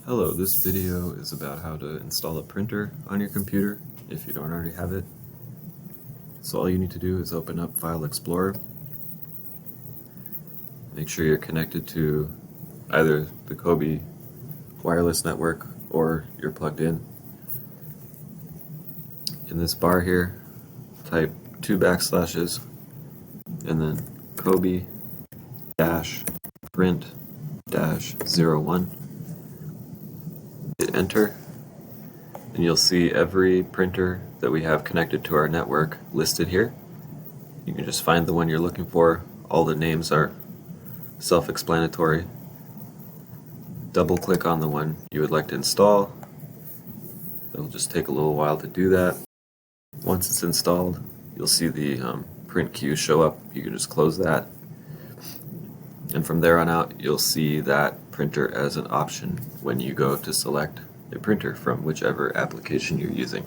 Hello, this video is about how to install a printer on your computer if you don't already have it. So all you need to do is open up File Explorer. Make sure you're connected to either the Kobe wireless network or you're plugged in. In this bar here, type 2 backslashes and then Kobe print 01. Hit enter, and you'll see every printer that we have connected to our network listed here. You can just find the one you're looking for. All the names are self-explanatory. Double click on the one you would like to install. It'll just take a little while to do that. Once it's installed, you'll see the print queue show up. You can just close that. And from there on out, you'll see that printer as an option when you go to select a printer from whichever application you're using.